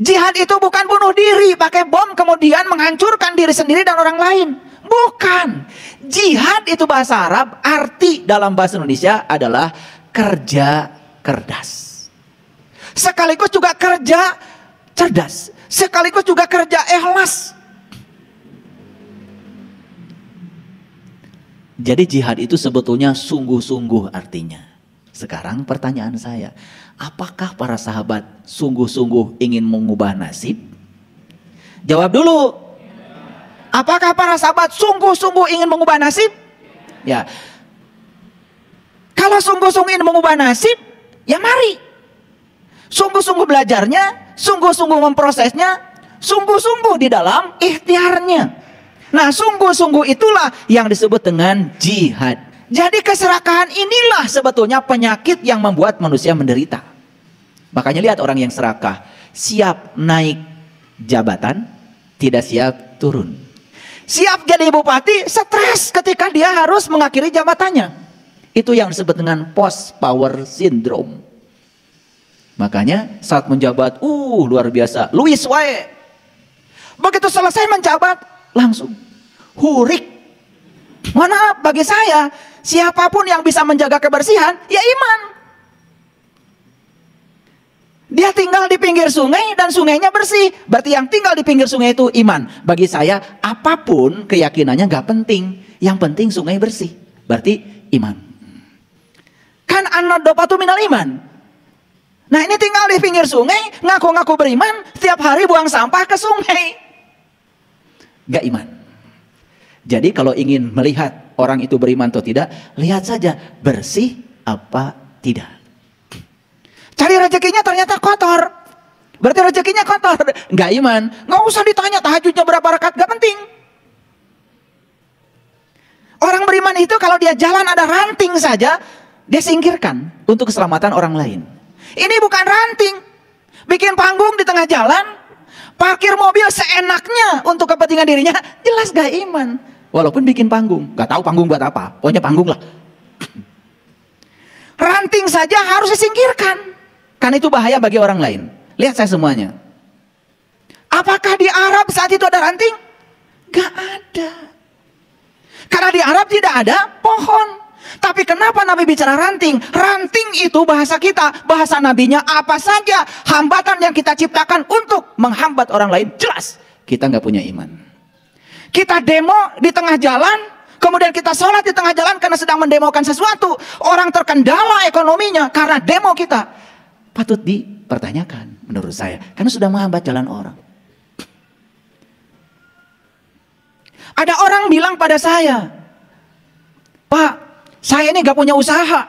Jihad itu bukan bunuh diri, pakai bom kemudian menghancurkan diri sendiri dan orang lain. Bukan. Jihad itu bahasa Arab, arti dalam bahasa Indonesia adalah kerja cerdas. Sekaligus juga kerja cerdas. Sekaligus juga kerja ikhlas. Jadi jihad itu sebetulnya sungguh-sungguh artinya. Sekarang pertanyaan saya, apakah para sahabat sungguh-sungguh ingin mengubah nasib? Jawab dulu. Apakah para sahabat sungguh-sungguh ingin mengubah nasib? Ya. Kalau sungguh-sungguh ingin mengubah nasib, ya mari. Sungguh-sungguh belajarnya, sungguh-sungguh memprosesnya, sungguh-sungguh di dalam ikhtiarnya. Nah, sungguh-sungguh itulah yang disebut dengan jihad. Jadi keserakahan inilah sebetulnya penyakit yang membuat manusia menderita. Makanya lihat orang yang serakah, siap naik jabatan, tidak siap turun. Siap jadi bupati, stres ketika dia harus mengakhiri jabatannya. Itu yang disebut dengan post power syndrome. Makanya saat menjabat, luar biasa, Luis wae. Begitu selesai menjabat, langsung hurik. Mana bagi saya, siapapun yang bisa menjaga kebersihan, ya iman. Dia tinggal di pinggir sungai dan sungainya bersih. Berarti yang tinggal di pinggir sungai itu iman. Bagi saya, apapun keyakinannya gak penting. Yang penting sungai bersih. Berarti iman. Kan an-nadhafatu minal iman. Nah ini tinggal di pinggir sungai, ngaku-ngaku beriman, setiap hari buang sampah ke sungai. Gak iman. Jadi kalau ingin melihat orang itu beriman atau tidak, lihat saja bersih apa tidak. Cari rezekinya ternyata kotor, berarti rezekinya kotor, nggak iman. Nggak usah ditanya tahajudnya berapa rakaat, nggak penting. Orang beriman itu kalau dia jalan ada ranting saja, dia singkirkan untuk keselamatan orang lain. Ini bukan ranting, bikin panggung di tengah jalan, parkir mobil seenaknya untuk kepentingan dirinya, jelas gak iman. Walaupun bikin panggung, gak tahu panggung buat apa, pokoknya panggung lah. Ranting saja harus disingkirkan, karena itu bahaya bagi orang lain. Lihat saya semuanya. Apakah di Arab saat itu ada ranting? Gak ada. Karena di Arab tidak ada pohon. Tapi kenapa Nabi bicara ranting? Ranting itu bahasa kita, bahasa nabinya apa saja hambatan yang kita ciptakan untuk menghambat orang lain. Jelas kita nggak punya iman. Kita demo di tengah jalan, kemudian kita sholat di tengah jalan karena sedang mendemokan sesuatu. Orang terkendala ekonominya karena demo kita. Patut dipertanyakan menurut saya, karena sudah menghambat jalan orang. Ada orang bilang pada saya, Pak, saya ini gak punya usaha,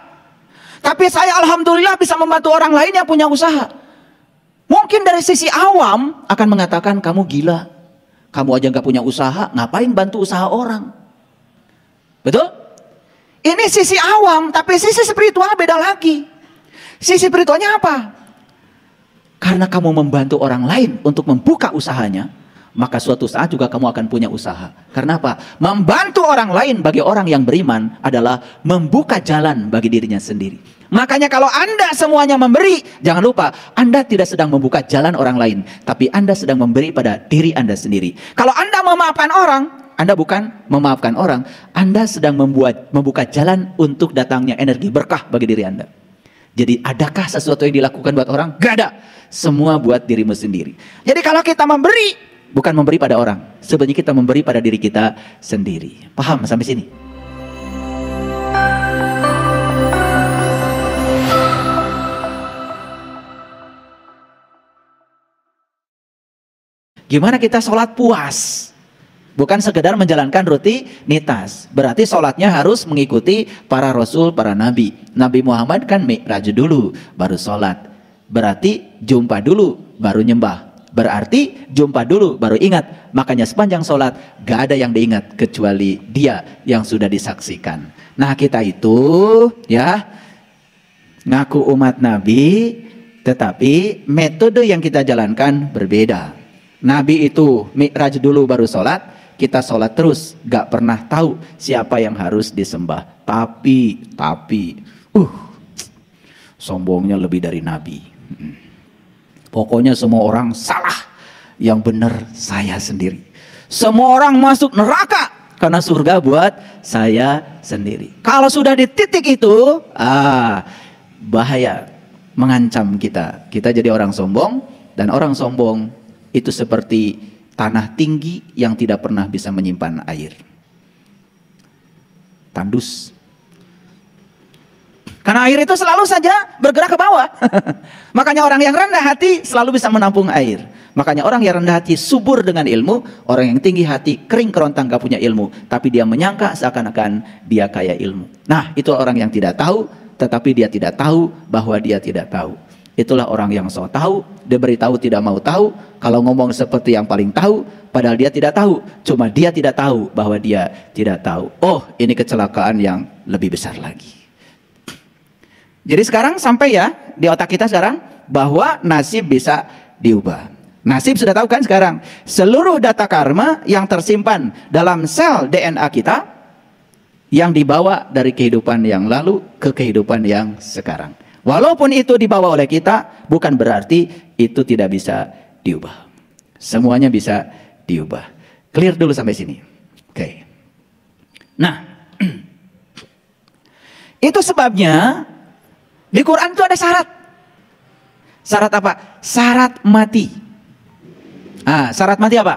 tapi saya alhamdulillah bisa membantu orang lain yang punya usaha. Mungkin dari sisi awam akan mengatakan, kamu gila, kamu aja gak punya usaha, ngapain bantu usaha orang? Betul? Ini sisi awam, tapi sisi spiritual beda lagi. Sisi spiritualnya apa? Karena kamu membantu orang lain untuk membuka usahanya, maka suatu saat juga kamu akan punya usaha. Karena apa? Membantu orang lain bagi orang yang beriman adalah membuka jalan bagi dirinya sendiri. Makanya kalau Anda semuanya memberi, jangan lupa Anda tidak sedang membuka jalan orang lain, tapi Anda sedang memberi pada diri Anda sendiri. Kalau Anda memaafkan orang, Anda bukan memaafkan orang, Anda sedang membuka jalan untuk datangnya energi berkah bagi diri Anda. Jadi adakah sesuatu yang dilakukan buat orang? Gak ada. Semua buat dirimu sendiri. Jadi kalau kita memberi, bukan memberi pada orang, sebenarnya kita memberi pada diri kita sendiri. Paham sampai sini? Gimana kita sholat puas? Bukan sekedar menjalankan rutinitas. Berarti sholatnya harus mengikuti para rasul, para nabi. Nabi Muhammad kan mi'raj dulu, baru sholat. Berarti jumpa dulu, baru nyembah. Berarti jumpa dulu baru ingat. Makanya sepanjang sholat gak ada yang diingat kecuali dia yang sudah disaksikan. Nah kita itu ya ngaku umat Nabi, tetapi metode yang kita jalankan berbeda. Nabi itu mi'raj dulu baru sholat, kita sholat terus, gak pernah tahu siapa yang harus disembah. Tapi sombongnya lebih dari Nabi. Pokoknya semua orang salah, yang benar saya sendiri. Semua orang masuk neraka karena surga buat saya sendiri. Kalau sudah di titik itu, bahaya, mengancam kita. Kita jadi orang sombong, dan orang sombong itu seperti tanah tinggi yang tidak pernah bisa menyimpan air. Tandus. Karena air itu selalu saja bergerak ke bawah. Makanya orang yang rendah hati selalu bisa menampung air. Makanya orang yang rendah hati subur dengan ilmu. Orang yang tinggi hati kering kerontang gak punya ilmu. Tapi dia menyangka seakan-akan dia kaya ilmu. Nah, itu orang yang tidak tahu, tetapi dia tidak tahu bahwa dia tidak tahu. Itulah orang yang so tahu, dia beritahu tidak mau tahu. Kalau ngomong seperti yang paling tahu, padahal dia tidak tahu. Cuma dia tidak tahu bahwa dia tidak tahu. Oh, ini kecelakaan yang lebih besar lagi. Jadi sekarang sampai ya di otak kita sekarang bahwa nasib bisa diubah. Nasib sudah tahu kan sekarang. Seluruh data karma yang tersimpan dalam sel DNA kita yang dibawa dari kehidupan yang lalu ke kehidupan yang sekarang. Walaupun itu dibawa oleh kita, bukan berarti itu tidak bisa diubah. Semuanya bisa diubah. Clear dulu sampai sini. Oke. Nah, itu sebabnya di Quran itu ada syarat. Syarat apa? Syarat mati. Syarat mati apa?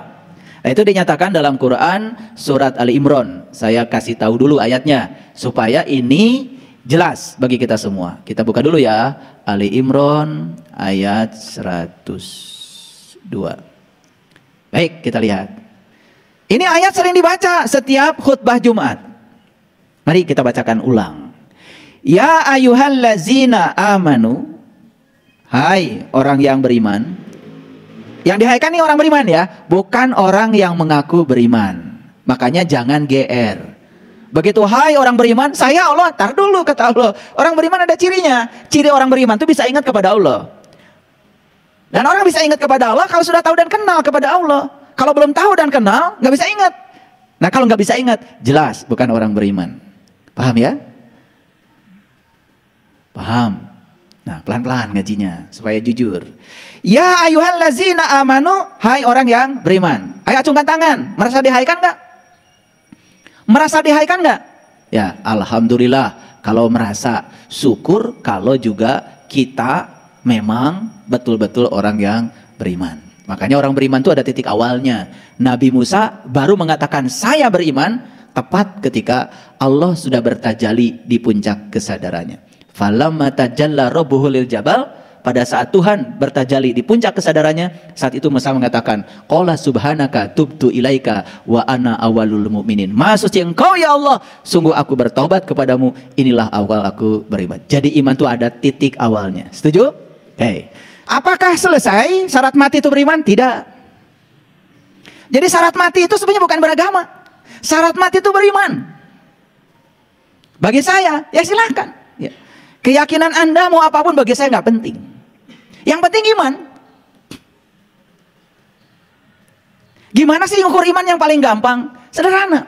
Nah, itu dinyatakan dalam Quran surat Ali Imran. Saya kasih tahu dulu ayatnya supaya ini jelas bagi kita semua. Kita buka dulu ya. Ali Imran ayat 102. Baik, kita lihat. Ini ayat sering dibaca setiap khutbah Jumat. Mari kita bacakan ulang. Ya ayyuhallazina amanu, hai orang yang beriman. Yang dihaikan ini orang beriman ya, bukan orang yang mengaku beriman. Makanya jangan GR. Begitu hai orang beriman, saya Allah, tar dulu kata Allah. Orang beriman ada cirinya. Ciri orang beriman itu bisa ingat kepada Allah. Dan orang bisa ingat kepada Allah kalau sudah tahu dan kenal kepada Allah. Kalau belum tahu dan kenal, nggak bisa ingat. Nah kalau nggak bisa ingat, jelas bukan orang beriman. Paham ya? Paham? Nah, pelan-pelan ngajinya supaya jujur. Ya ayyuhallazina amanu, hai orang yang beriman. Ayo acungkan tangan. Merasa dihaikan enggak? Merasa dihaikan enggak? Ya, alhamdulillah kalau merasa. Syukur kalau juga kita memang betul-betul orang yang beriman. Makanya orang beriman itu ada titik awalnya. Nabi Musa baru mengatakan saya beriman tepat ketika Allah sudah bertajali di puncak kesadarannya. Falamma tajalla rabbuhu lil jabal, pada saat Tuhan bertajali di puncak kesadarannya, saat itu Musa mengatakan, qala subhanaka tubtu ilaika wa ana awalul mu'minin. Maha suci Engkau ya Allah, sungguh aku bertobat kepadamu, inilah awal aku beriman. Jadi iman itu ada titik awalnya. Setuju? Oke. Apakah selesai syarat mati itu beriman? Tidak. Jadi syarat mati itu sebenarnya bukan beragama. Syarat mati itu beriman. Bagi saya, ya silakan. Ya. Keyakinan Anda mau apapun bagi saya nggak penting. Yang penting iman. Gimana sih ukur iman yang paling gampang? Sederhana.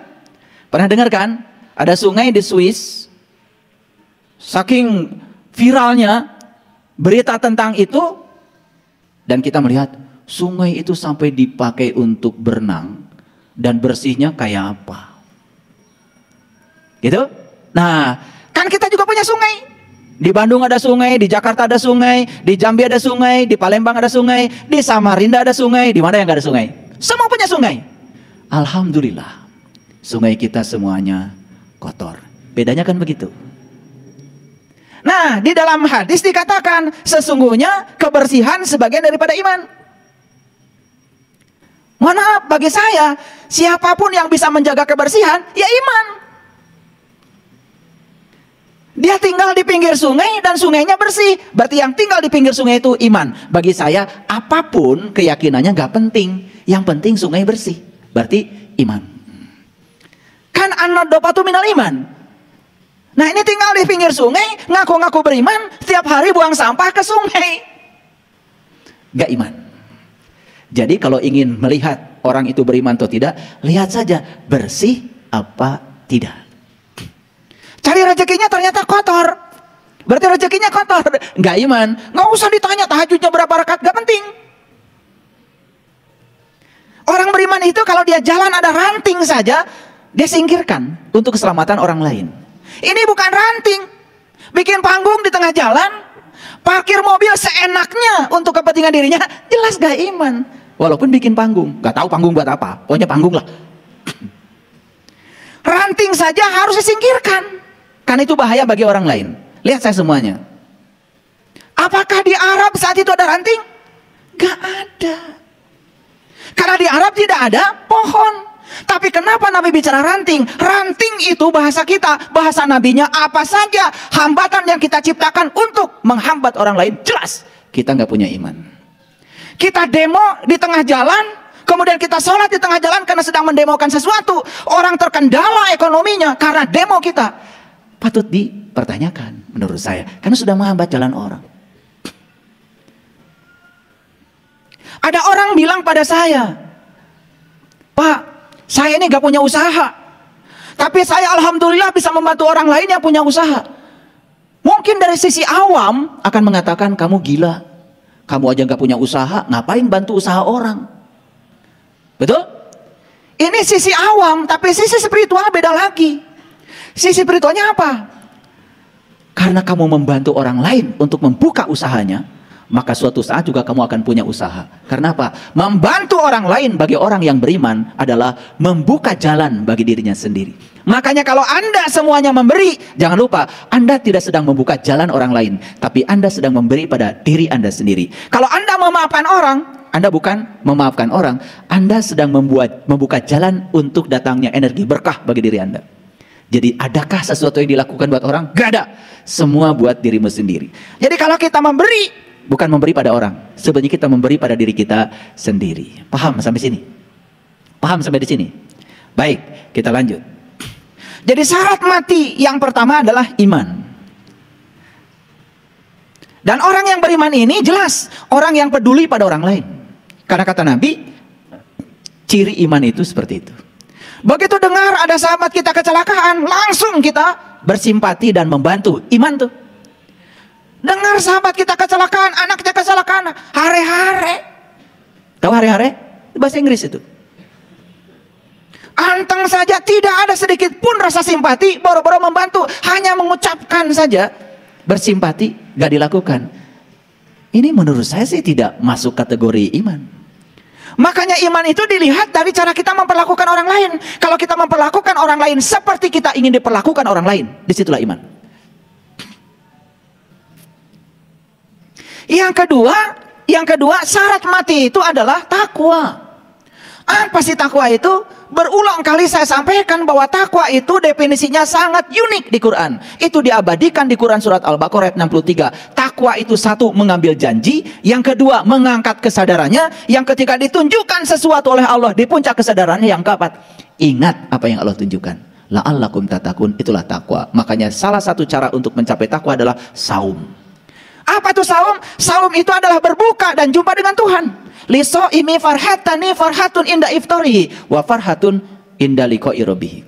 Pernah dengar kan? Ada sungai di Swiss. Saking viralnya berita tentang itu. Dan kita melihat sungai itu sampai dipakai untuk berenang. Dan bersihnya kayak apa? Gitu? Nah, kan kita juga punya sungai. Di Bandung ada sungai, di Jakarta ada sungai, di Jambi ada sungai, di Palembang ada sungai, di Samarinda ada sungai, di mana yang gak ada sungai? Semua punya sungai. Alhamdulillah, sungai kita semuanya kotor. Bedanya kan begitu. Nah, di dalam hadis dikatakan sesungguhnya kebersihan sebagian daripada iman. Mohon maaf, bagi saya, siapapun yang bisa menjaga kebersihan, ya iman. Dia tinggal di pinggir sungai dan sungainya bersih. Berarti yang tinggal di pinggir sungai itu iman. Bagi saya, apapun keyakinannya gak penting. Yang penting sungai bersih. Berarti iman. Kan an-nadhafatu minal iman. Nah ini tinggal di pinggir sungai, ngaku-ngaku beriman, setiap hari buang sampah ke sungai. Gak iman. Jadi kalau ingin melihat orang itu beriman atau tidak, lihat saja bersih apa tidak. Cari rezekinya ternyata kotor. Berarti rezekinya kotor. Nggak iman. Nggak usah ditanya tahajudnya berapa rakaat, nggak penting. Orang beriman itu kalau dia jalan ada ranting saja, dia singkirkan untuk keselamatan orang lain. Ini bukan ranting. Bikin panggung di tengah jalan, parkir mobil seenaknya untuk kepentingan dirinya, jelas gak iman. Walaupun bikin panggung, gak tahu panggung buat apa, pokoknya panggung lah. Ranting saja harus disingkirkan, karena itu bahaya bagi orang lain. Lihat saya semuanya. Apakah di Arab saat itu ada ranting? Gak ada. Karena di Arab tidak ada pohon. Tapi kenapa Nabi bicara ranting? Ranting itu bahasa kita, bahasa nabinya apa saja hambatan yang kita ciptakan untuk menghambat orang lain. Jelas kita nggak punya iman. Kita demo di tengah jalan, kemudian kita sholat di tengah jalan karena sedang mendemokan sesuatu. Orang terkendala ekonominya karena demo kita. Patut dipertanyakan menurut saya, karena sudah menghambat jalan orang. Ada orang bilang pada saya, Pak, saya ini gak punya usaha, tapi saya alhamdulillah bisa membantu orang lain yang punya usaha. Mungkin dari sisi awam akan mengatakan, kamu gila, kamu aja gak punya usaha, ngapain bantu usaha orang? Betul? Ini sisi awam, tapi sisi spiritual beda lagi. Sisi spiritualnya apa? Karena kamu membantu orang lain untuk membuka usahanya, maka suatu saat juga kamu akan punya usaha. Karena apa? Membantu orang lain bagi orang yang beriman adalah membuka jalan bagi dirinya sendiri. Makanya kalau Anda semuanya memberi, jangan lupa Anda tidak sedang membuka jalan orang lain, tapi Anda sedang memberi pada diri Anda sendiri. Kalau Anda memaafkan orang, Anda bukan memaafkan orang, Anda sedang membuka jalan untuk datangnya energi berkah bagi diri Anda. Jadi adakah sesuatu yang dilakukan buat orang? Gak ada. Semua buat dirimu sendiri. Jadi kalau kita memberi, bukan memberi pada orang, sebenarnya kita memberi pada diri kita sendiri. Paham sampai sini? Paham sampai di sini? Baik, kita lanjut. Jadi syarat mati yang pertama adalah iman. Dan orang yang beriman ini jelas orang yang peduli pada orang lain. Karena kata Nabi, ciri iman itu seperti itu. Begitu dengar ada sahabat kita kecelakaan, langsung kita bersimpati dan membantu. Iman tuh. Dengar sahabat kita kecelakaan, anaknya kecelakaan, hare-hare. Tahu hare-hare? Bahasa Inggris itu. Anteng saja, tidak ada sedikit pun rasa simpati, boro-boro membantu, hanya mengucapkan saja. Bersimpati, gak dilakukan. Ini menurut saya sih tidak masuk kategori iman. Makanya iman itu dilihat dari cara kita memperlakukan orang lain. Kalau kita memperlakukan orang lain seperti kita ingin diperlakukan orang lain, disitulah iman. Yang kedua syarat mati itu adalah takwa. Apa sih takwa itu? Berulang kali saya sampaikan bahwa takwa itu definisinya sangat unik di Quran. Itu diabadikan di Quran surat Al-Baqarah ayat 63. Takwa itu satu, mengambil janji. Yang kedua, mengangkat kesadarannya. Yang ketiga, ditunjukkan sesuatu oleh Allah di puncak kesadarannya. Yang keempat, ingat apa yang Allah tunjukkan. La'allakum tatakun, itulah takwa. Makanya salah satu cara untuk mencapai takwa adalah saum. Apa itu saum? Saum itu adalah berbuka dan jumpa dengan Tuhan. Liso'imi farhatani farhatun inda iftarihi wa farhatun inda liqa'i rabbih.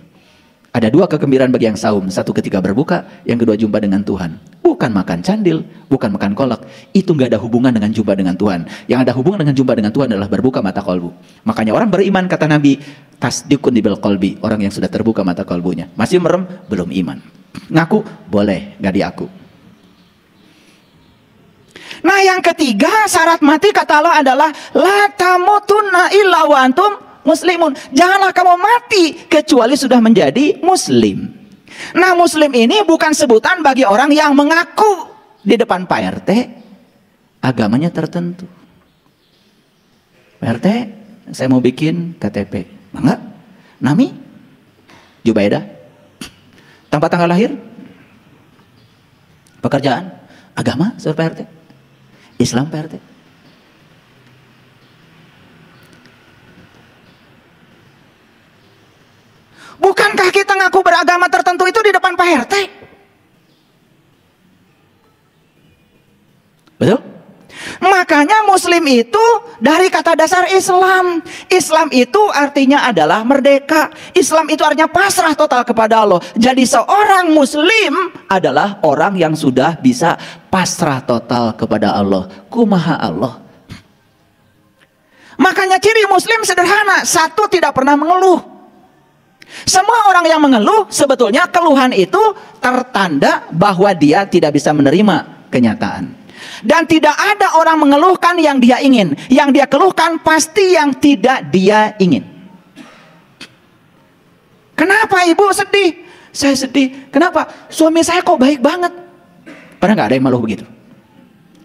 Ada dua kegembiraan bagi yang saum. Satu ketika berbuka, yang kedua jumpa dengan Tuhan. Bukan makan candil, bukan makan kolak. Itu nggak ada hubungan dengan jumpa dengan Tuhan. Yang ada hubungan dengan jumpa dengan Tuhan adalah berbuka mata kolbu. Makanya orang beriman, kata Nabi, tasdikun bil qalbi, orang yang sudah terbuka mata kolbunya. Masih merem, belum iman. Ngaku, boleh, nggak diaku. Nah yang ketiga syarat mati kata Allah adalah la tamutunna illa wa antum muslimun. Janganlah kamu mati kecuali sudah menjadi muslim. Nah muslim ini bukan sebutan bagi orang yang mengaku di depan Pak RT agamanya tertentu. Pak RT, saya mau bikin KTP. Enggak? Nami? Jubaidah? Tempat tanggal lahir? Pekerjaan? Agama? Pak RT? Islam Pak RT. Bukankah kita ngaku beragama tertentu itu di depan Pak RT? Betul? Makanya muslim Muslim itu dari kata dasar Islam. Islam itu artinya adalah merdeka. Islam itu artinya pasrah total kepada Allah. Jadi seorang Muslim adalah orang yang sudah bisa pasrah total kepada Allah. Kumaha Allah. Makanya ciri Muslim sederhana. Satu, tidak pernah mengeluh. Semua orang yang mengeluh, sebetulnya keluhan itu tertanda bahwa dia tidak bisa menerima kenyataan. Dan tidak ada orang mengeluhkan yang dia ingin. Yang dia keluhkan pasti yang tidak dia ingin. Kenapa ibu sedih? Saya sedih. Kenapa? Suami saya kok baik banget. Pernah nggak ada yang mengeluh begitu?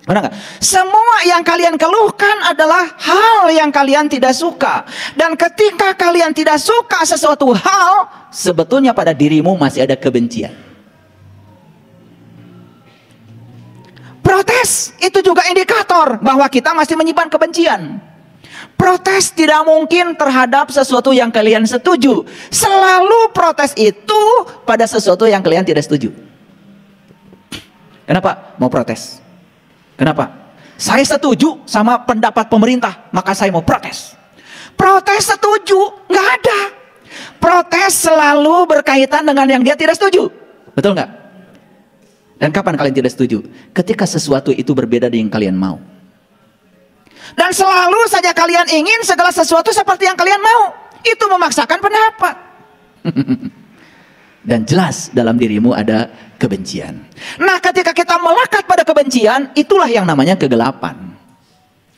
Pernah nggak? Semua yang kalian keluhkan adalah hal yang kalian tidak suka. Dan ketika kalian tidak suka sesuatu hal, sebetulnya pada dirimu masih ada kebencian. Protes itu juga indikator bahwa kita masih menyimpan kebencian. Protes tidak mungkin terhadap sesuatu yang kalian setuju. Selalu protes itu pada sesuatu yang kalian tidak setuju. Kenapa mau protes? Kenapa? Saya setuju sama pendapat pemerintah, maka saya mau protes. Protes setuju, nggak ada. Protes selalu berkaitan dengan yang dia tidak setuju. Betul nggak? Dan kapan kalian tidak setuju? Ketika sesuatu itu berbeda dengan yang kalian mau. Dan selalu saja kalian ingin segala sesuatu seperti yang kalian mau. Itu memaksakan pendapat. Dan jelas dalam dirimu ada kebencian. Nah, ketika kita melekat pada kebencian, itulah yang namanya kegelapan.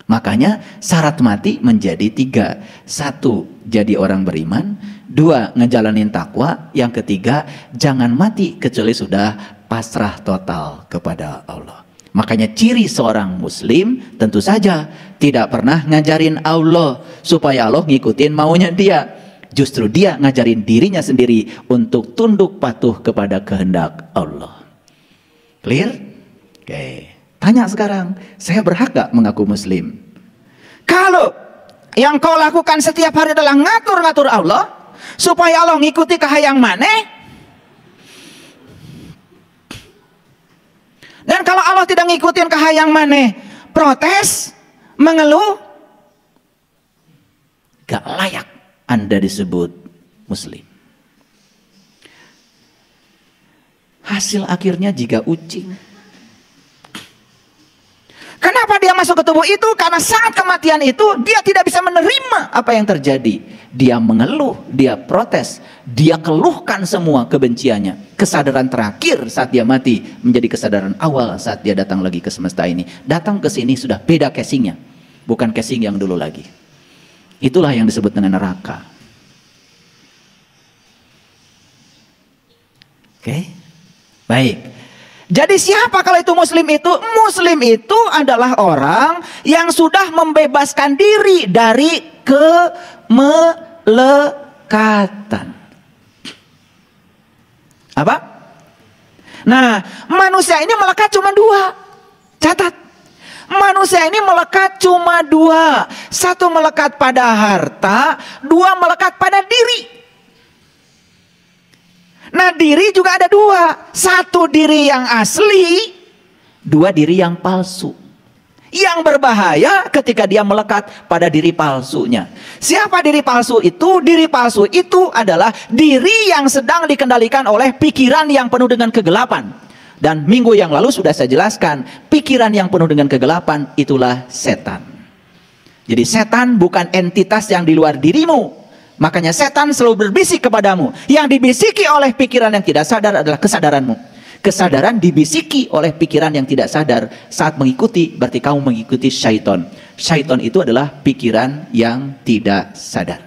Makanya syarat mati menjadi 3. 1, jadi orang beriman. 2, ngejalanin takwa. Yang ketiga, jangan mati kecuali sudah pasrah total kepada Allah. Makanya ciri seorang Muslim tentu saja tidak pernah ngajarin Allah supaya Allah ngikutin maunya dia. Justru dia ngajarin dirinya sendiri untuk tunduk patuh kepada kehendak Allah. Clear? Oke. Tanya sekarang, saya berhak gak mengaku Muslim? Kalau yang kau lakukan setiap hari adalah ngatur-ngatur Allah supaya Allah ngikuti kahayang maneh, dan kalau Allah tidak ngikutin kahayang maneh, protes, mengeluh, gak layak Anda disebut Muslim. Hasil akhirnya jika ucing. Kenapa dia masuk ke tubuh itu? Karena saat kematian itu dia tidak bisa menerima apa yang terjadi. Dia mengeluh, dia protes, dia keluhkan semua kebenciannya. Kesadaran terakhir saat dia mati menjadi kesadaran awal saat dia datang lagi ke semesta ini. Datang ke sini sudah beda casingnya, bukan casing yang dulu lagi. Itulah yang disebut dengan neraka. Oke, baik. Jadi siapa kalau itu Muslim itu? Muslim itu adalah orang yang sudah membebaskan diri dari kemelekatan. Apa? Nah, manusia ini melekat cuma 2. Catat. Manusia ini melekat cuma 2. 1 melekat pada harta, 2 melekat pada diri. Nah, diri juga ada 2. 1 diri yang asli, 2 diri yang palsu. Yang berbahaya ketika dia melekat pada diri palsunya. Siapa diri palsu itu? Diri palsu itu adalah diri yang sedang dikendalikan oleh pikiran yang penuh dengan kegelapan. Dan minggu yang lalu sudah saya jelaskan, pikiran yang penuh dengan kegelapan itulah setan. Jadi setan bukan entitas yang di luar dirimu. Makanya setan selalu berbisik kepadamu. Yang dibisiki oleh pikiran yang tidak sadar adalah kesadaranmu. Kesadaran dibisiki oleh pikiran yang tidak sadar. Saat mengikuti, berarti kamu mengikuti syaitan. Syaitan itu adalah pikiran yang tidak sadar.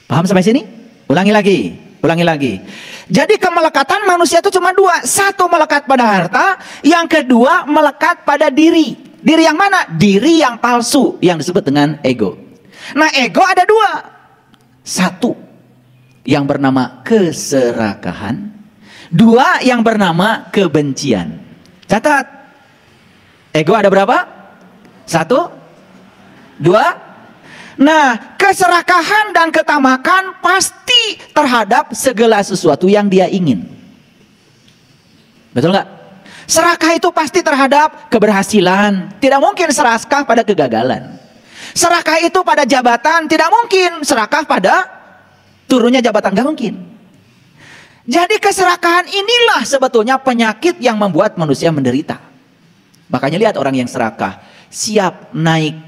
Paham sampai sini? Ulangi lagi. Ulangi lagi. Jadi kemelekatan manusia itu cuma 2. 1 melekat pada harta. Yang kedua melekat pada diri. Diri yang mana? Diri yang palsu. Yang disebut dengan ego. Nah, ego ada 2. 1 yang bernama keserakahan, 2 yang bernama kebencian. Catat. Ego ada berapa? 1, 2. Nah, keserakahan dan ketamakan pasti terhadap segala sesuatu yang dia ingin. Betul nggak? Serakah itu pasti terhadap keberhasilan. Tidak mungkin serakah pada kegagalan. Serakah itu pada jabatan. Tidak mungkin serakah pada turunnya jabatan. Gak mungkin. Jadi keserakahan inilah sebetulnya penyakit yang membuat manusia menderita. Makanya lihat orang yang serakah. Siap naik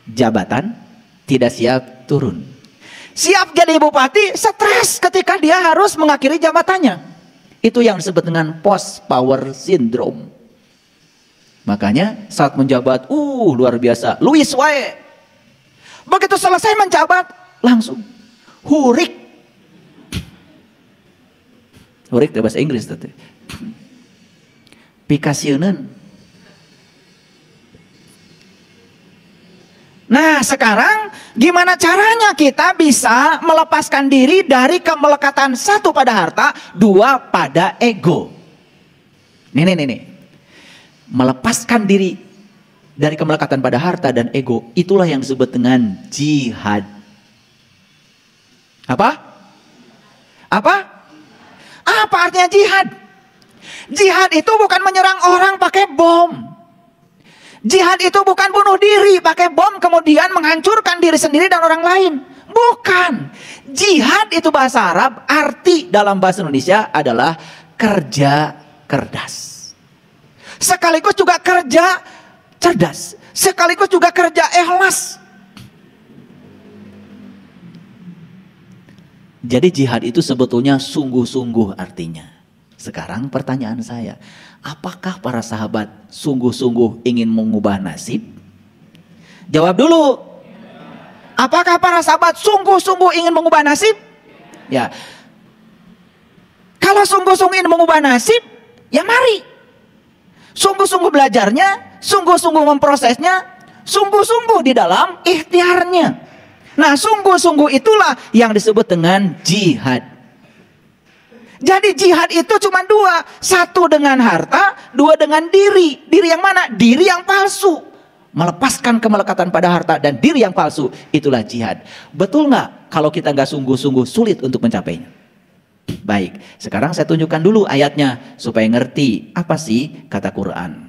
jabatan, tidak siap turun. Siap jadi bupati, stres ketika dia harus mengakhiri jabatannya. Itu yang disebut dengan post power syndrome. Makanya saat menjabat, luar biasa. Louis wae. Begitu selesai menjabat, langsung hurik. Hurik itu bahasa Inggris tadi. Pikasieun. Nah sekarang gimana caranya kita bisa melepaskan diri dari kemelekatan satu pada harta, dua pada ego. Nih. Melepaskan diri dari kemelekatan pada harta dan ego, itulah yang disebut dengan jihad. Apa? Apa artinya jihad? Jihad itu bukan menyerang orang pakai bom. Jihad itu bukan bunuh diri pakai bom kemudian menghancurkan diri sendiri dan orang lain. Bukan. Jihad itu bahasa Arab, arti dalam bahasa Indonesia adalah kerja cerdas. Sekaligus juga kerja cerdas. Sekaligus juga kerja ikhlas. Jadi jihad itu sebetulnya sungguh-sungguh artinya. Sekarang pertanyaan saya, apakah para sahabat sungguh-sungguh ingin mengubah nasib? Jawab dulu. Apakah para sahabat sungguh-sungguh ingin mengubah nasib? Ya. Kalau sungguh-sungguh ingin mengubah nasib, ya mari. Sungguh-sungguh belajarnya, sungguh-sungguh memprosesnya, sungguh-sungguh di dalam ikhtiarnya. Nah, sungguh-sungguh itulah yang disebut dengan jihad. Jadi jihad itu cuma dua. Satu dengan harta, dua dengan diri. Diri yang mana? Diri yang palsu. Melepaskan kemelekatan pada harta dan diri yang palsu. Itulah jihad. Betul nggak? Kalau kita nggak sungguh-sungguh sulit untuk mencapainya. Baik, sekarang saya tunjukkan dulu ayatnya. Supaya ngerti apa sih kata Quran.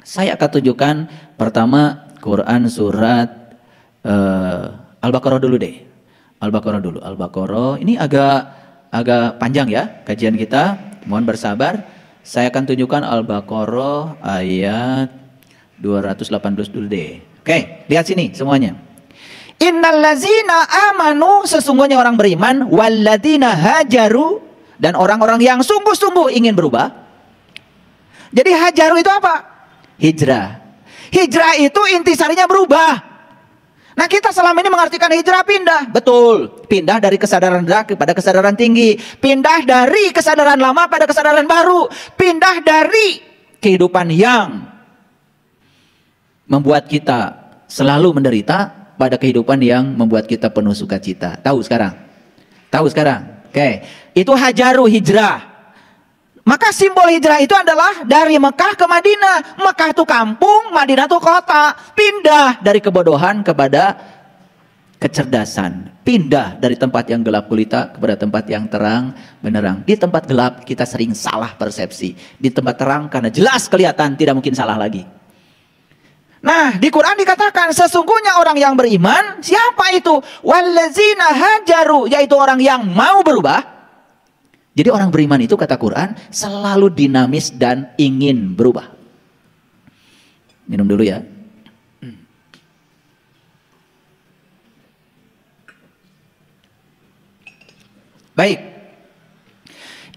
Saya akan tunjukkan pertama Quran surat Al-Baqarah dulu deh. Al-Baqarah dulu. Al-Baqarah ini agak panjang ya kajian kita, mohon bersabar. Saya akan tunjukkan Al-Baqarah ayat 218 dulu deh. Oke, lihat sini semuanya. Innallazina amanu, sesungguhnya orang beriman, walladzina hajaru, dan orang-orang yang sungguh-sungguh ingin berubah. Jadi hajaru itu apa? Hijrah. Hijrah itu intisarinya berubah. Nah kita selama ini mengartikan hijrah pindah. Betul. Pindah dari kesadaran rendah kepada kesadaran tinggi. Pindah dari kesadaran lama pada kesadaran baru. Pindah dari kehidupan yang membuat kita selalu menderita pada kehidupan yang membuat kita penuh sukacita. Tahu sekarang? Tahu sekarang? Oke. Itu hajaru, hijrah. Maka simbol hijrah itu adalah dari Mekah ke Madinah. Mekah itu kampung, Madinah itu kota. Pindah dari kebodohan kepada kecerdasan. Pindah dari tempat yang gelap gulita kepada tempat yang terang benderang. Di tempat gelap kita sering salah persepsi. Di tempat terang karena jelas kelihatan tidak mungkin salah lagi. Nah di Quran dikatakan sesungguhnya orang yang beriman. Siapa itu? Wallazina hajaru, yaitu orang yang mau berubah. Jadi orang beriman itu kata Quran selalu dinamis dan ingin berubah. Minum dulu ya. Baik.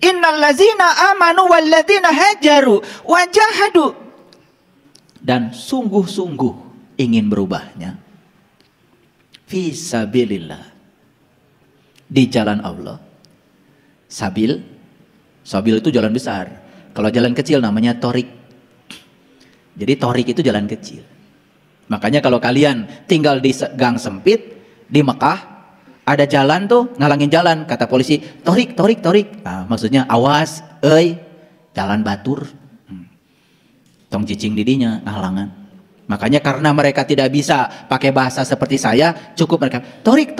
Innallazina amanu walladzina hajaru wajahadu, dan sungguh-sungguh ingin berubahnya fisabilillah, di jalan Allah. Sabil itu jalan besar. Kalau jalan kecil namanya torik. Jadi torik itu jalan kecil. Makanya kalau kalian tinggal di gang sempit di Mekah, ada jalan tuh ngalangin jalan, kata polisi torik. Nah, maksudnya awas, jalan batur. Tong cicing didinya ngalangan. Makanya karena mereka tidak bisa pakai bahasa seperti saya, cukup mereka torik.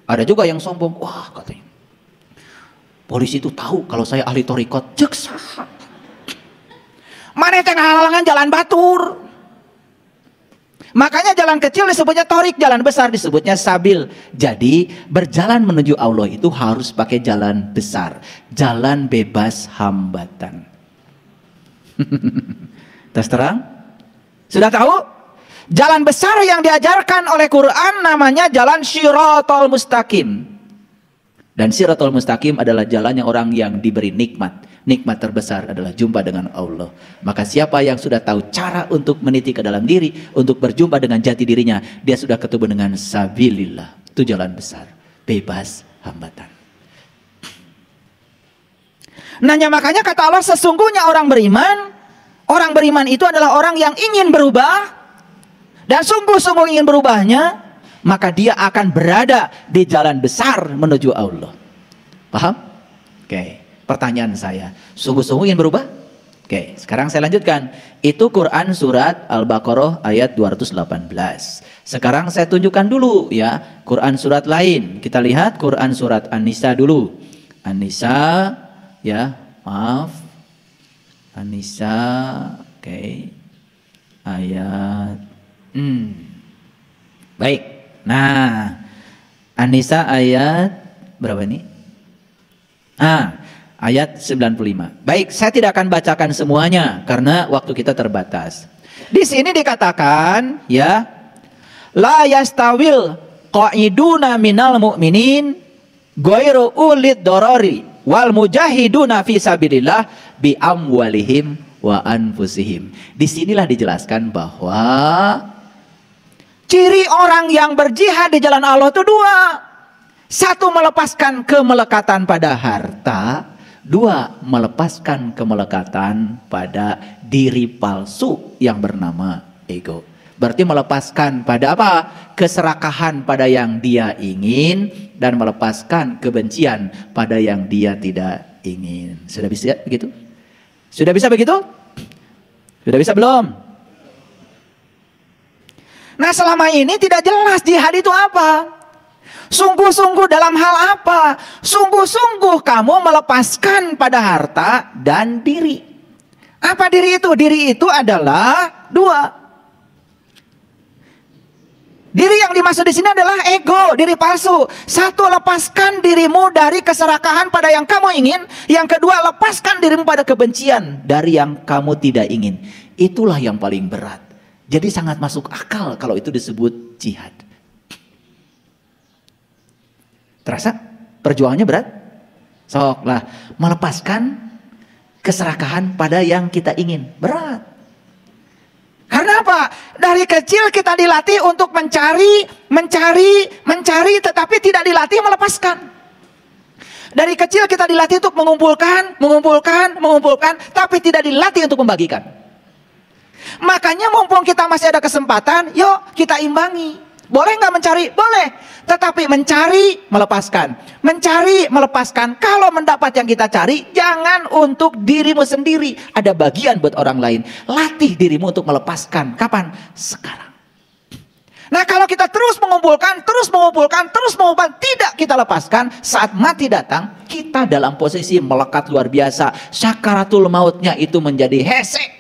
Ada juga yang sombong, wah katanya polisi itu tahu kalau saya ahli torikot, cek saha. Mana teh ngahalangan jalan batur. Makanya jalan kecil disebutnya torik, jalan besar disebutnya sabil. Jadi berjalan menuju Allah itu harus pakai jalan besar, jalan bebas hambatan. Terus terang? Sudah tahu? Jalan besar yang diajarkan oleh Quran namanya jalan Shiratal Mustaqim. Dan Shiratal Mustaqim adalah jalannya orang yang diberi nikmat. Nikmat terbesar adalah jumpa dengan Allah. Maka siapa yang sudah tahu cara untuk meniti ke dalam diri, untuk berjumpa dengan jati dirinya, dia sudah ketemu dengan sabilillah. Itu jalan besar, bebas hambatan. Nanya, makanya kata Allah, sesungguhnya orang beriman itu adalah orang yang ingin berubah, dan sungguh-sungguh ingin berubahnya, maka dia akan berada di jalan besar menuju Allah. Paham? Oke. Pertanyaan saya, sungguh-sungguh ingin berubah? Oke, sekarang saya lanjutkan. Itu Quran surat Al-Baqarah ayat 218. Sekarang saya tunjukkan dulu ya, Quran surat lain. Kita lihat Quran surat An-Nisa dulu. An-Nisa, ya, maaf. An-Nisa, oke. Ayat, baik. Nah, An-Nisa ayat berapa ini? Ayat 95. Baik, saya tidak akan bacakan semuanya karena waktu kita terbatas. Di sini dikatakan, ya, la yastawil qa'iduna minal mu'minin ghairu ulid dorori wal mujahiduna fi sabilillah bi amwalihim wa anfusihim. Disinilah dijelaskan bahwa ciri orang yang berjihad di jalan Allah itu dua. Satu, melepaskan kemelekatan pada harta. Dua, melepaskan kemelekatan pada diri palsu yang bernama ego. Berarti melepaskan pada apa? Keserakahan pada yang dia ingin, dan melepaskan kebencian pada yang dia tidak ingin. Sudah bisa begitu? Sudah bisa begitu? Sudah bisa belum? Nah, selama ini tidak jelas jihad itu apa. Sungguh-sungguh dalam hal apa? Sungguh-sungguh kamu melepaskan pada harta dan diri. Apa diri itu? Diri itu adalah dua. Diri yang dimaksud di sini adalah ego, diri palsu. Satu, lepaskan dirimu dari keserakahan pada yang kamu ingin. Yang kedua, lepaskan dirimu pada kebencian dari yang kamu tidak ingin. Itulah yang paling berat. Jadi sangat masuk akal kalau itu disebut jihad. Terasa perjuangannya berat? Sok lah, melepaskan keserakahan pada yang kita ingin. Berat. Karena apa? Dari kecil kita dilatih untuk mencari, tetapi tidak dilatih melepaskan. Dari kecil kita dilatih untuk mengumpulkan, tapi tidak dilatih untuk membagikan. Makanya mumpung kita masih ada kesempatan, yuk kita imbangi. Boleh nggak mencari? Boleh. Tetapi mencari, melepaskan. Mencari, melepaskan. Kalau mendapat yang kita cari, jangan untuk dirimu sendiri. Ada bagian buat orang lain. Latih dirimu untuk melepaskan. Kapan? Sekarang. Nah, kalau kita terus mengumpulkan, tidak kita lepaskan, saat mati datang, kita dalam posisi melekat luar biasa. Sakaratul mautnya itu menjadi hesek.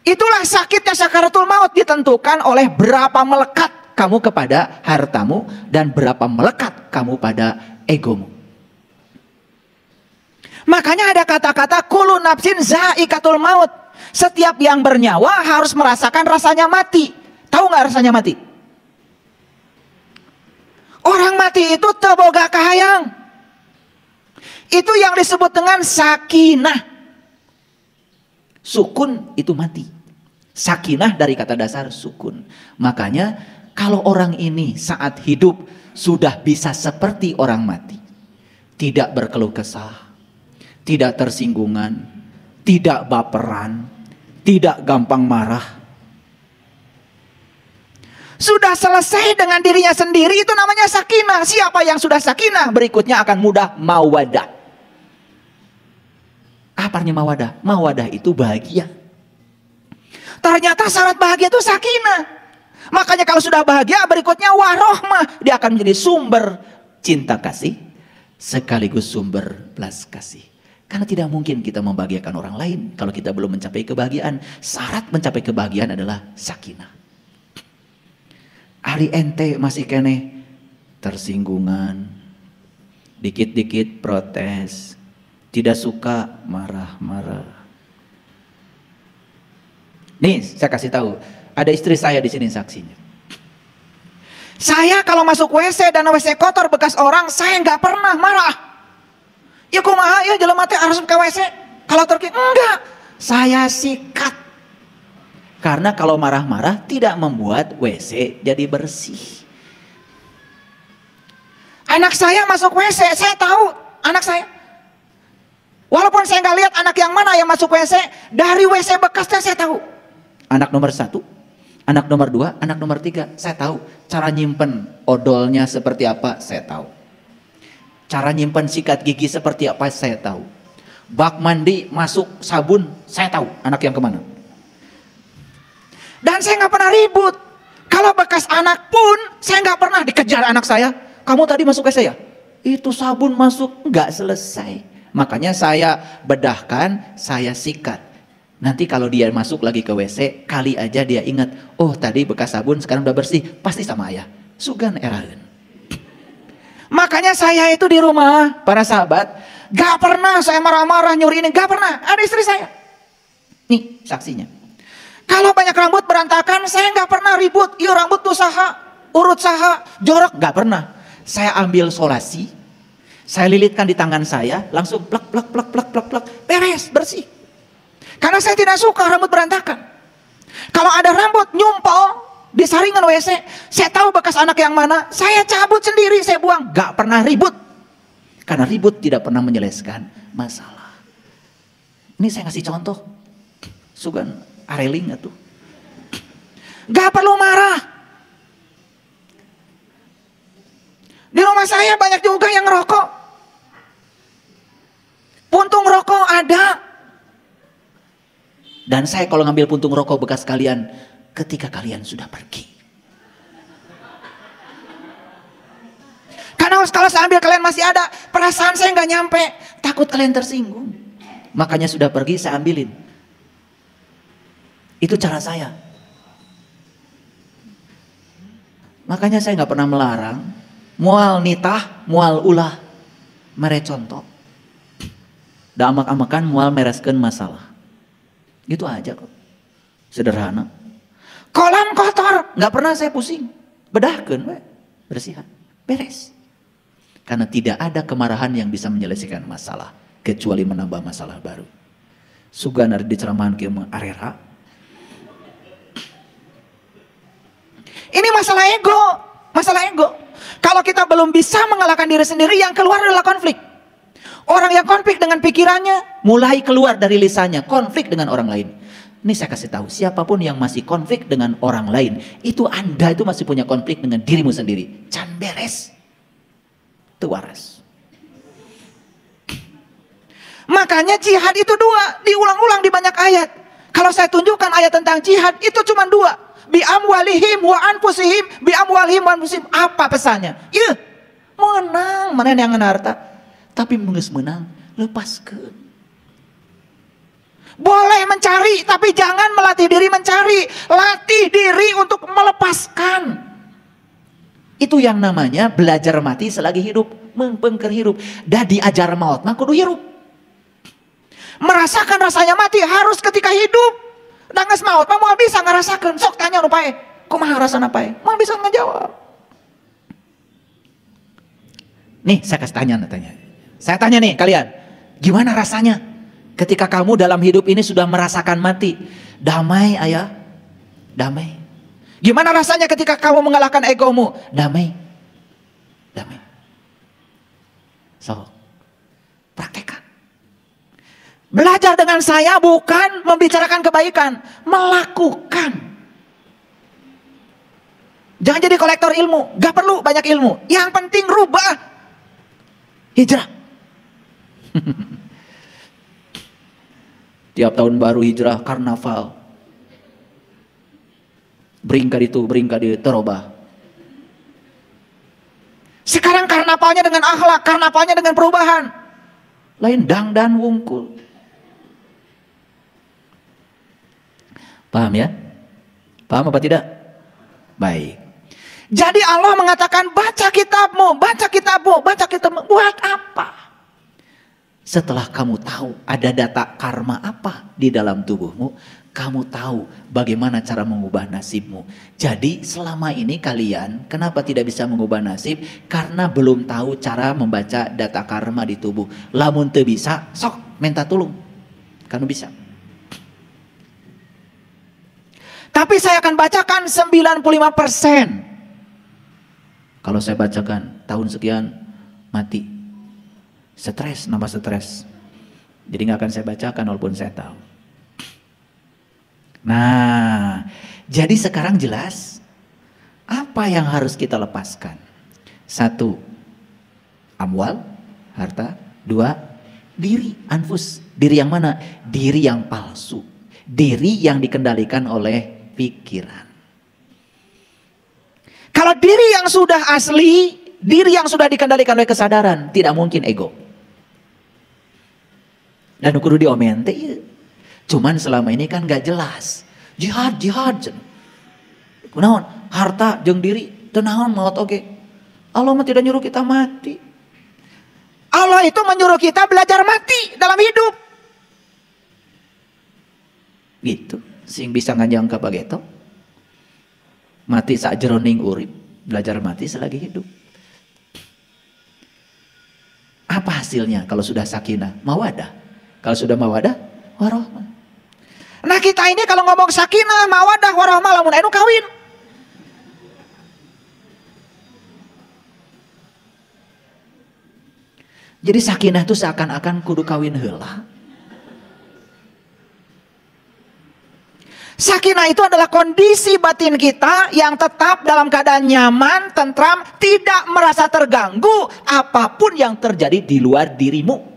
Itulah sakitnya sakaratul maut, ditentukan oleh berapa melekat kamu kepada hartamu dan berapa melekat kamu pada egomu. Makanya ada kata-kata kullu nafsin za'iqatul maut. Setiap yang bernyawa harus merasakan rasanya mati. Tahu nggak rasanya mati? Orang mati itu teboga kahayang. Itu yang disebut dengan sakinah. Sukun itu mati. Sakinah dari kata dasar sukun. Makanya kalau orang ini saat hidup sudah bisa seperti orang mati. Tidak berkeluh kesah. Tidak tersinggungan. Tidak baperan. Tidak gampang marah. Sudah selesai dengan dirinya sendiri, itu namanya sakinah. Siapa yang sudah sakinah berikutnya akan mudah mawadah. Apa artinya mawadah? Mawadah itu bahagia. Ternyata syarat bahagia itu sakinah. Makanya kalau sudah bahagia berikutnya warohmah. Dia akan menjadi sumber cinta kasih sekaligus sumber belas kasih. Karena tidak mungkin kita membahagiakan orang lain kalau kita belum mencapai kebahagiaan. Syarat mencapai kebahagiaan adalah sakinah. Ari ente masih kene tersinggungan, dikit-dikit protes, tidak suka marah-marah. Nih saya kasih tahu, ada istri saya di sini saksinya. Saya kalau masuk WC dan WC kotor bekas orang, saya nggak pernah marah. Ya kumaha ya jelema teh harus ke WC. Kalau terkini enggak, saya sikat. Karena kalau marah-marah tidak membuat WC jadi bersih. Anak saya masuk WC, saya tahu anak saya. Walaupun saya nggak lihat anak yang mana yang masuk WC, dari WC bekasnya saya tahu. Anak nomor 1, anak nomor 2, anak nomor 3, saya tahu. Cara nyimpen odolnya seperti apa, saya tahu. Cara nyimpen sikat gigi seperti apa, saya tahu. Bak mandi masuk sabun, saya tahu anak yang kemana. Dan saya nggak pernah ribut. Kalau bekas anak pun, saya nggak pernah dikejar anak saya. Kamu tadi masuk ke saya? Itu sabun masuk, nggak selesai. Makanya saya bedahkan, saya sikat. Nanti kalau dia masuk lagi ke WC, kali aja dia ingat, oh tadi bekas sabun sekarang udah bersih, pasti sama ayah. Sugan erahan. Makanya saya itu di rumah, para sahabat, gak pernah saya marah-marah nyuri ini, gak pernah. Ada istri saya. Nih saksinya. Kalau banyak rambut berantakan, saya gak pernah ribut. Iya rambut tuh saha, urut saha, jorok, gak pernah. Saya ambil solasi, saya lilitkan di tangan saya, langsung plak, plak, plak, plak, plak, plak, beres, bersih. Karena saya tidak suka rambut berantakan. Kalau ada rambut nyumpal di saringan WC, saya tahu bekas anak yang mana, saya cabut sendiri, saya buang. Gak pernah ribut. Karena ribut tidak pernah menyelesaikan masalah. Ini saya kasih contoh. Sugan areling tuh. Gak perlu marah. Di rumah saya banyak juga yang ngerokok. Puntung rokok ada. Dan saya kalau ngambil puntung rokok bekas kalian, ketika kalian sudah pergi. Karena kalau saya ambil kalian masih ada, perasaan saya nggak nyampe, takut kalian tersinggung. Makanya sudah pergi saya ambilin. Itu cara saya. Makanya saya nggak pernah melarang, mual nitah, mual ulah, merecontok. Da amak-amakan mual mereskeun masalah. Gitu aja kok. Sederhana. Kolam kotor, nggak pernah saya pusing. Bedahkeun we, bersihan, beres. Karena tidak ada kemarahan yang bisa menyelesaikan masalah kecuali menambah masalah baru. Sugan ada di ceramahan kieu arera. Ini masalah ego, masalah ego. Kalau kita belum bisa mengalahkan diri sendiri, yang keluar adalah konflik. Orang yang konflik dengan pikirannya, mulai keluar dari lisannya, konflik dengan orang lain. Ini saya kasih tahu, siapapun yang masih konflik dengan orang lain, itu Anda itu masih punya konflik dengan dirimu sendiri. Can beres. Itu waras. Makanya jihad itu dua, diulang-ulang di banyak ayat. Kalau saya tunjukkan ayat tentang jihad, itu cuma dua. Bi amwalihim wa anfusihim, bi amwalihim wa anfusihim. Apa pesannya? Ya, menang, mana yang harta. Tapi menges menang, lepaskan. Boleh mencari, tapi jangan melatih diri mencari. Latih diri untuk melepaskan. Itu yang namanya belajar mati selagi hidup, mengpengker hidup. Dan diajar maut, mah kudu hidup. Merasakan rasanya mati harus ketika hidup. Danges maut, mah mau bisa ngerasakan. Sok tanya nu pae, kumaha rasana pae? Mau bisa ngejawab. Nih, saya kasih tanya. Saya tanya nih kalian, gimana rasanya ketika kamu dalam hidup ini sudah merasakan mati? Damai ayah, damai. Gimana rasanya ketika kamu mengalahkan egomu? Damai, damai. So, praktekkan. Belajar dengan saya bukan membicarakan kebaikan, melakukan. Jangan jadi kolektor ilmu, gak perlu banyak ilmu. Yang penting rubah, hijrah. Tiap tahun baru hijrah, karnaval. Beringkat itu, beringkat di terobah. Sekarang karnavalnya dengan akhlak, karnavalnya dengan perubahan. lain dangdan wungkul. Paham ya? Paham apa tidak? Baik. Jadi Allah mengatakan baca kitabmu, baca kitabmu, baca kitabmu. Buat apa? Setelah kamu tahu ada data karma apa di dalam tubuhmu, kamu tahu bagaimana cara mengubah nasibmu. Jadi selama ini kalian kenapa tidak bisa mengubah nasib? Karena belum tahu cara membaca data karma di tubuh. Lamun teu bisa, sok minta tolong. Kanu bisa. Tapi saya akan bacakan 95%. Kalau saya bacakan tahun sekian mati. Stres, nambah stres. Jadi nggak akan saya bacakan walaupun saya tahu. Nah, jadi sekarang jelas apa yang harus kita lepaskan. 1, amwal, harta. 2, diri, anfus. Diri yang mana? Diri yang palsu. Diri yang dikendalikan oleh pikiran. Kalau diri yang sudah asli, diri yang sudah dikendalikan oleh kesadaran, tidak mungkin ego. Dan kudu diomen teh ieu. Cuman selama ini kan gak jelas. Jihad. Kunaon? Harta jeung diri teu naon maot oge. Allah mah tidak nyuruh kita mati. Allah itu menyuruh kita belajar mati dalam hidup. Gitu. Sing bisa ngajangka bageto. Mati sakjroning urip, belajar mati selagi hidup. Apa hasilnya kalau sudah sakinah? Mawadah. Kalau sudah mawadah, warahmah. Nah kita ini kalau ngomong sakinah, mawadah, warahmah, lamun anu kawin. Jadi sakinah itu seakan-akan kudu kawin heula. Sakinah itu adalah kondisi batin kita yang tetap dalam keadaan nyaman, tentram, tidak merasa terganggu apapun yang terjadi di luar dirimu.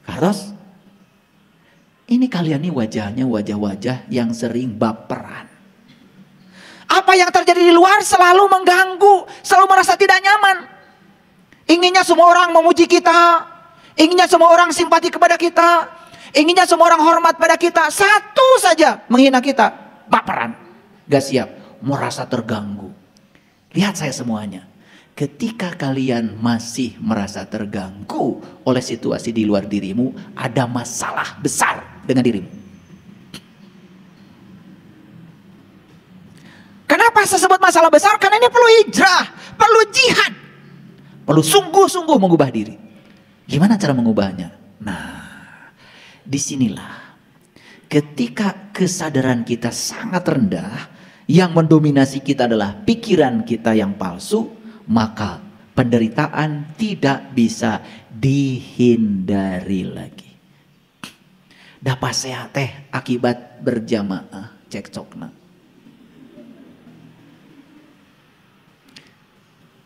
Harus ini kalian nih wajahnya wajah-wajah yang sering baperan. Apa yang terjadi di luar selalu mengganggu, selalu merasa tidak nyaman. Inginnya semua orang memuji kita, inginnya semua orang simpati kepada kita, inginnya semua orang hormat pada kita. Satu saja menghina kita, baperan, gak siap, merasa terganggu. Lihat saya semuanya. Ketika kalian masih merasa terganggu oleh situasi di luar dirimu, ada masalah besar dengan dirimu. Kenapa saya sebut masalah besar? Karena ini perlu hijrah, perlu jihad, perlu sungguh-sungguh mengubah diri. Gimana cara mengubahnya? Nah, disinilah ketika kesadaran kita sangat rendah, yang mendominasi kita adalah pikiran kita yang palsu, maka penderitaan tidak bisa dihindari lagi. Dapat sehat teh akibat berjamaah cekcokna.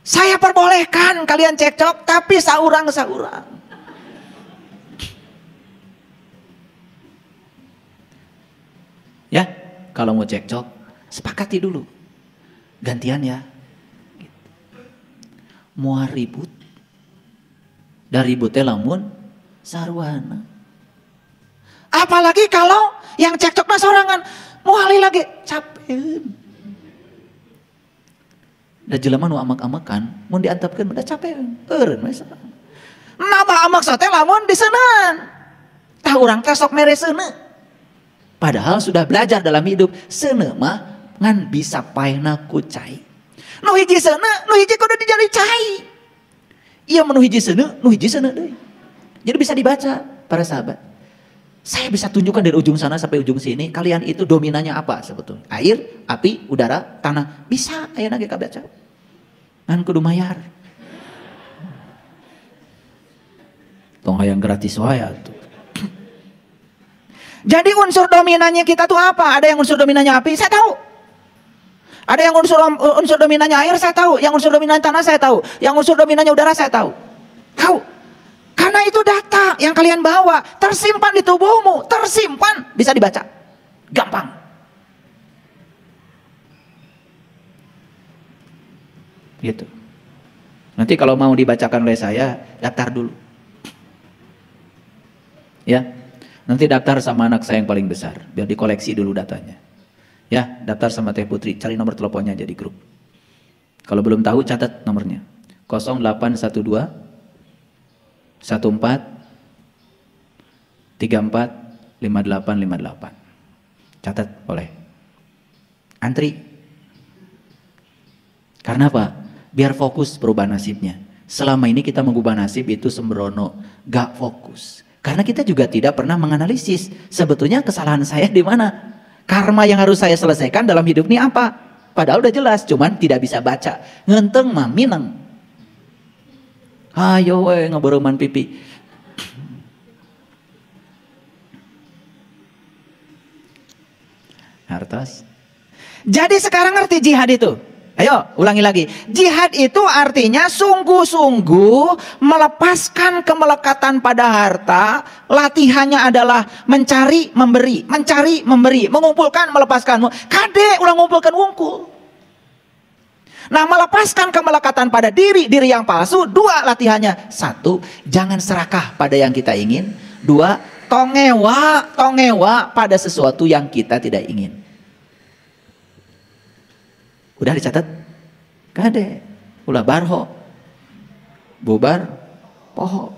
Saya perbolehkan kalian cekcok, tapi saurang-saurang. Ya, kalau mau cekcok, sepakati dulu. Gantian ya. Mau ribut. Dan ributnya lamun sarwana. Apalagi kalau yang cekcoknya sorangan. Mau halih lagi, capek. Da jelema nu amak-amakan, mun diantapkeun udah capek. Eureun we sareng. Nambah amak teh lamun diseuneun. Tah urang teh sok mere seuneu. Padahal sudah belajar dalam hidup, seuneu mah ngan bisa paehna ku cai. Nu hiji seuneu, nu hiji kudu dijadi cai. Iya nu hiji seuneu, nu hiji seuneu deui. Jadi bisa dibaca para sahabat. Saya bisa tunjukkan dari ujung sana sampai ujung sini, kalian itu dominannya apa sebetulnya? Air, api, udara, tanah. Bisa ayeuna ge kabaca. Ngan kudu mayar. Tong hayang gratis wae atuh. Jadi unsur dominannya kita tuh apa? Ada yang unsur dominannya api, saya tahu. Ada yang unsur dominannya air, saya tahu. Yang unsur dominannya tanah, saya tahu. Yang unsur dominannya udara, saya tahu. Tahu. Karena itu data yang kalian bawa, tersimpan di tubuhmu, tersimpan, bisa dibaca. Gampang. Gitu. Nanti kalau mau dibacakan oleh saya, daftar dulu. Ya, nanti daftar sama anak saya yang paling besar, biar dikoleksi dulu datanya. Ya, daftar sama Teh Putri, cari nomor teleponnya aja di grup. Kalau belum tahu, catat nomornya. 0812 14 34 5858. Catat boleh. Antri. Karena apa? Biar fokus perubahan nasibnya. Selama ini kita mengubah nasib itu sembrono, gak fokus. Karena kita juga tidak pernah menganalisis sebetulnya kesalahan saya di mana. Karma yang harus saya selesaikan dalam hidup ini apa? Padahal udah jelas, cuman tidak bisa baca. Ngenteng mah minang. Ayo we ngobrolman pipi. Hartos. Jadi sekarang ngerti jihad itu? Ayo ulangi lagi. Jihad itu artinya sungguh-sungguh melepaskan kemelekatan pada harta. Latihannya adalah mencari, memberi. Mencari, memberi. Mengumpulkan, melepaskan. Kade ulang ngumpulkan wungkul. Nah, melepaskan kemelekatan pada diri yang palsu. Dua latihannya. Satu, jangan serakah pada yang kita ingin. Dua, tongewa pada sesuatu yang kita tidak ingin. Udah dicatat? Kade. Ulah barho. Bubar. Poho.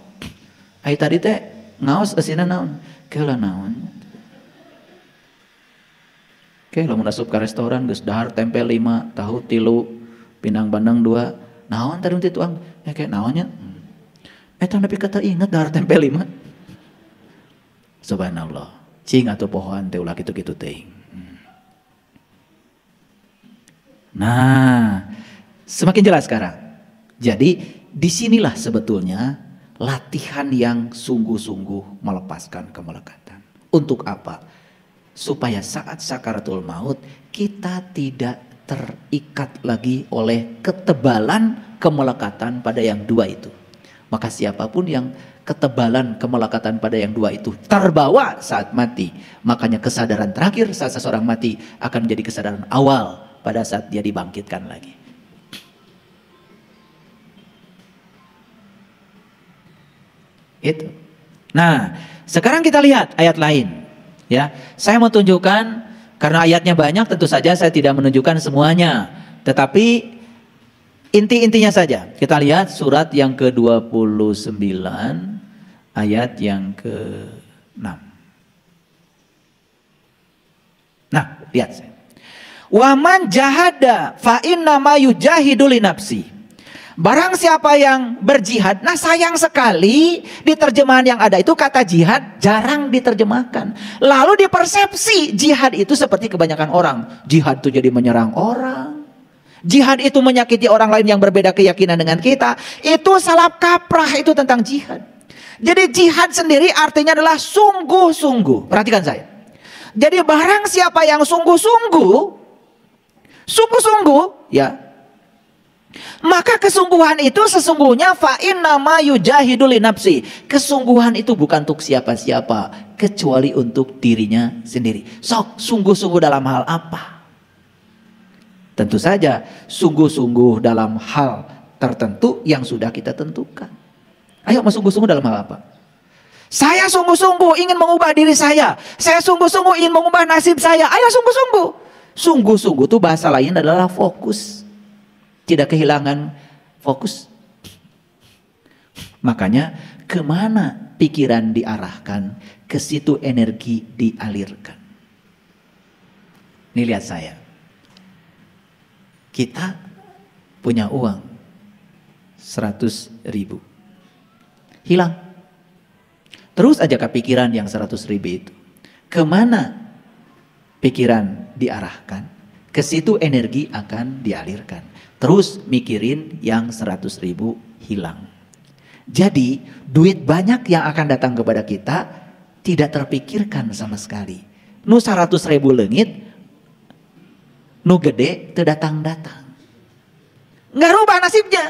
Ai tadi teh ngaos asina naon? Keula naon? Keula mun asup ka restoran geus dahar tempe 5, tahu 3, pindang bandeng 2. Naon tadi teh tuang? Ya kayak naonnya? Eta nepi ka teu inget dahar tempe 5. Subhanallah. Cing atuh pohoan teh ulah kitu-kitu teuing. Nah, semakin jelas sekarang. Jadi disinilah sebetulnya latihan yang sungguh-sungguh melepaskan kemelekatan. Untuk apa? Supaya saat sakaratul maut kita tidak terikat lagi oleh ketebalan kemelekatan pada yang dua itu. Maka siapapun yang ketebalan kemelekatan pada yang dua itu terbawa saat mati, makanya kesadaran terakhir saat seseorang mati akan menjadi kesadaran awal pada saat dia dibangkitkan lagi. Itu. Nah, sekarang kita lihat ayat lain. Ya, saya mau tunjukkan karena ayatnya banyak, tentu saja saya tidak menunjukkan semuanya. Tetapi inti-intinya saja. Kita lihat surat yang ke-29 ayat yang ke-6. Nah, lihat saya. Waman jahada fa inna ma yujahidu li nafsi. Barang siapa yang berjihad, nah sayang sekali di terjemahan yang ada itu kata jihad jarang diterjemahkan. Lalu dipersepsi jihad itu seperti kebanyakan orang. Jihad itu jadi menyerang orang. Jihad itu menyakiti orang lain yang berbeda keyakinan dengan kita. Itu salah kaprah itu tentang jihad. Jadi jihad sendiri artinya adalah sungguh-sungguh. Perhatikan saya. Jadi barang siapa yang sungguh-sungguh ya, maka kesungguhan itu sesungguhnya fa inna ma yujahidu li nafsi. Kesungguhan itu bukan untuk siapa-siapa kecuali untuk dirinya sendiri. Sok, sungguh-sungguh dalam hal apa? Tentu saja sungguh-sungguh dalam hal tertentu yang sudah kita tentukan. Ayo, mau sungguh-sungguh dalam hal apa? Saya sungguh-sungguh ingin mengubah diri saya. Saya sungguh-sungguh ingin mengubah nasib saya. Ayo sungguh-sungguh. Sungguh-sungguh itu bahasa lain adalah fokus. Tidak kehilangan fokus. Makanya kemana pikiran diarahkan, ke situ energi dialirkan. Ini lihat saya. Kita punya uang 100.000. Hilang. Terus aja kepikiran yang 100.000 itu. Kemana pikiran diarahkan, ke situ energi akan dialirkan. Terus mikirin yang 100.000 hilang. Jadi duit banyak yang akan datang kepada kita tidak terpikirkan sama sekali. Nu 100.000 leungit, nu gede teu datang-datang. Nggak rubah nasibnya.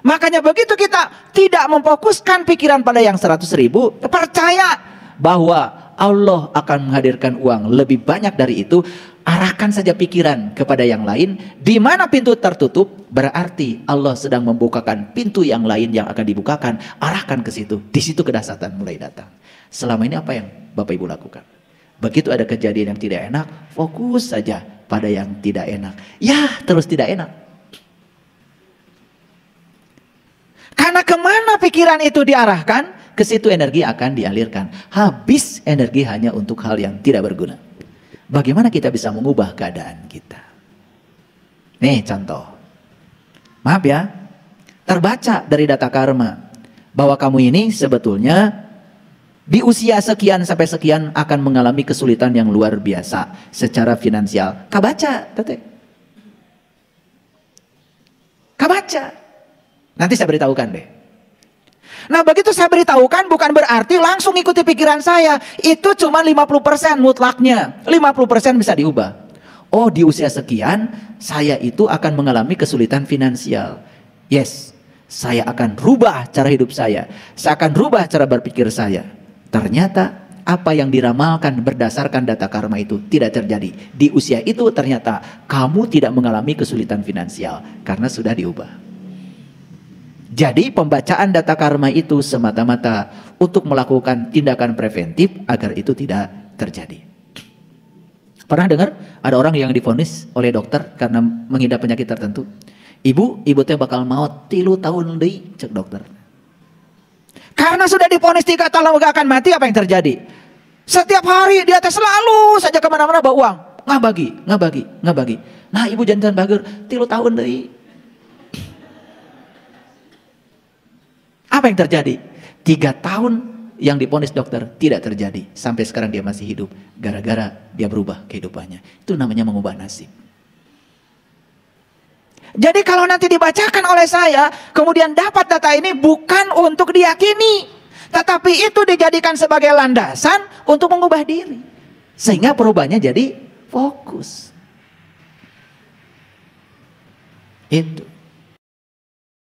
Makanya begitu kita tidak memfokuskan pikiran pada yang 100.000, percaya bahwa Allah akan menghadirkan uang lebih banyak dari itu, arahkan saja pikiran kepada yang lain. Di mana pintu tertutup, berarti Allah sedang membukakan pintu yang lain yang akan dibukakan. Arahkan ke situ. Di situ kedahsyatan mulai datang. Selama ini apa yang Bapak Ibu lakukan? Begitu ada kejadian yang tidak enak, fokus saja pada yang tidak enak. Ya, terus tidak enak. Karena kemana pikiran itu diarahkan, ke situ energi akan dialirkan. Habis energi hanya untuk hal yang tidak berguna. Bagaimana kita bisa mengubah keadaan kita? Nih contoh. Maaf ya, terbaca dari data karma bahwa kamu ini sebetulnya di usia sekian sampai sekian akan mengalami kesulitan yang luar biasa secara finansial. Kabaca, teteh. Kabaca. Nanti saya beritahukan deh. Nah begitu saya beritahukan bukan berarti langsung ikuti pikiran saya. Itu cuma 50% mutlaknya. 50% bisa diubah. Oh di usia sekian saya itu akan mengalami kesulitan finansial. Yes, saya akan rubah cara hidup saya. Saya akan rubah cara berpikir saya. Ternyata apa yang diramalkan berdasarkan data karma itu tidak terjadi. Di usia itu ternyata kamu tidak mengalami kesulitan finansial karena sudah diubah. Jadi pembacaan data karma itu semata-mata untuk melakukan tindakan preventif agar itu tidak terjadi. Pernah dengar ada orang yang divonis oleh dokter karena mengidap penyakit tertentu? Ibu teh bakal maut 3 tahun deui, cek dokter. Karena sudah divonis 3 tahun gak akan mati, apa yang terjadi? Setiap hari dia teh selalu saja kemana-mana bawa uang. Nggak bagi. Nah ibu jantan bager 3 tahun deui. Apa yang terjadi? 3 tahun yang divonis dokter tidak terjadi. Sampai sekarang dia masih hidup. Gara-gara dia berubah kehidupannya. Itu namanya mengubah nasib. Jadi kalau nanti dibacakan oleh saya, kemudian dapat data ini bukan untuk diyakini. Tetapi itu dijadikan sebagai landasan untuk mengubah diri. Sehingga perubahannya jadi fokus. Itu.